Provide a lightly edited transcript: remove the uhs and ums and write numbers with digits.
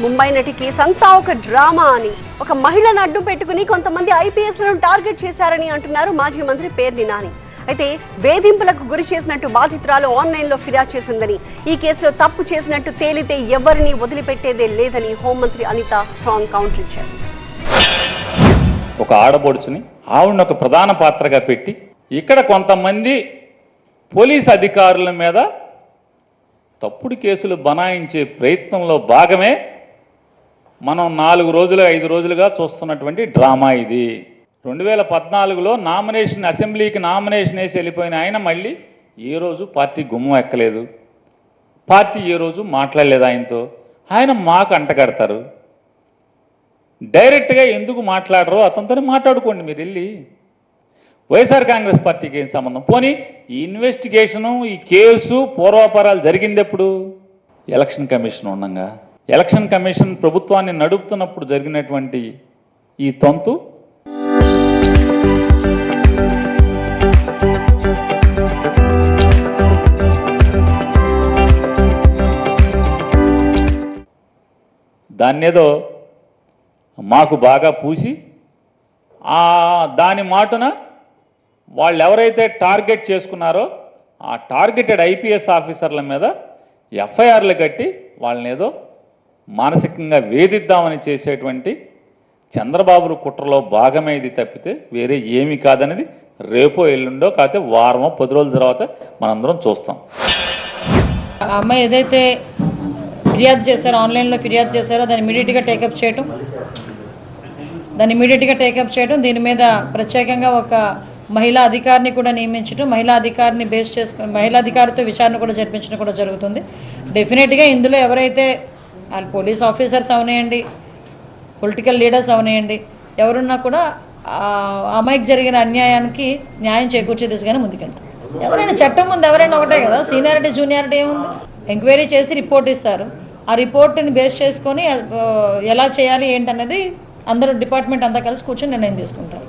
ముంబై నటి కేసు అంతా ఒక డ్రామా అని, ఒక మహిళను అడ్డు పెట్టుకుని కొంతమంది ఐపీఎస్లను టార్గెట్ చేశారని అంటున్నారు మాజీ మంత్రి పేర్ని నాని. అయితే వేధింపులకు గురి చేసినట్టు బాధితురాలు ఆన్లైన్లో ఫిర్యాదు చేసిందని, ఈ కేసులో తప్పు చేసినట్టు తేలితే ఎవరిని వదిలిపెట్టేదే లేదని హోంమంత్రి అనిత స్ట్రాంగ్ కౌంటర్ ఇచ్చారు. ఒక ఆడబొడుచుని ఆవిడని ఒక ప్రధాన పాత్రగా పెట్టి ఇక్కడ కొంతమంది పోలీస్ అధికారుల మీద తప్పుడు కేసులు బనాయించే ప్రయత్నంలో భాగమే మనం 4 రోజులు 5 రోజులుగా చూస్తున్నటువంటి డ్రామా ఇది. 2014లో అసెంబ్లీకి నామినేషన్ వేసి వెళ్ళిపోయిన ఆయన మళ్ళీ ఏ రోజు పార్టీ గుమ్మం ఎక్కలేదు, పార్టీ ఏ రోజు మాట్లాడలేదు ఆయనతో. ఆయన మాకు అంటగడతారు. డైరెక్ట్గా ఎందుకు మాట్లాడరో అతనితో మాట్లాడుకోండి. మీరు వెళ్ళి వైఎస్ఆర్ కాంగ్రెస్ పార్టీకి ఏం సంబంధం? పోనీ ఈ ఇన్వెస్టిగేషను, ఈ కేసు పూర్వాపరాలు జరిగింది ఎప్పుడు? ఎలక్షన్ కమిషన్ ఉండగా, ఎలక్షన్ కమిషన్ ప్రభుత్వాన్ని నడుపుతున్నప్పుడు జరిగినటువంటి ఈ తంతు దాన్నేదో మాకు బాగా పూసి దాని మాటున వాళ్ళు ఎవరైతే టార్గెట్ చేసుకున్నారో ఆ టార్గెటెడ్ ఐపీఎస్ ఆఫీసర్ల మీద ఎఫ్ఐఆర్లు కట్టి వాళ్ళని ఏదో మానసికంగా వేధిద్దామని చేసేటువంటి చంద్రబాబు కుట్రలో భాగమే ఇది తప్పితే వేరే ఏమీ కాదనేది రేపో ఎల్లుండో కాకపోతే వారమో 10 రోజుల తర్వాత మనందరం చూస్తాం. ఆ అమ్మాయి ఏదైతే ఫిర్యాదు చేశారో, ఆన్లైన్లో ఫిర్యాదు చేశారో దాన్ని ఇమీడియట్గా టేకప్ చేయడం, దీని మీద ప్రత్యేకంగా ఒక మహిళా అధికారిని కూడా నియమించడం, మహిళా అధికారిని బేస్ చేసుకుని మహిళా అధికారితో విచారణ కూడా జరిపించడం కూడా జరుగుతుంది. డెఫినెట్గా ఇందులో ఎవరైతే వాళ్ళు పోలీస్ ఆఫీసర్స్ అవనేయండి, పొలిటికల్ లీడర్స్ అవనేయండి, ఎవరున్నా కూడా అమ్మాయికి జరిగిన అన్యాయానికి న్యాయం చేకూర్చే దిశగానే ముందుకెళ్తారు. ఎవరైనా చట్టం ముందు ఎవరైనా ఒకటే కదా, సీనియారిటీ జూనియారిటీ ఏముంది? ఎంక్వైరీ చేసి రిపోర్ట్ ఇస్తారు. ఆ రిపోర్ట్ని బేస్ చేసుకొని ఎలా చేయాలి ఏంటనేది అందరూ డిపార్ట్మెంట్ అంతా కలిసి కూర్చొని నిర్ణయం తీసుకుంటారు.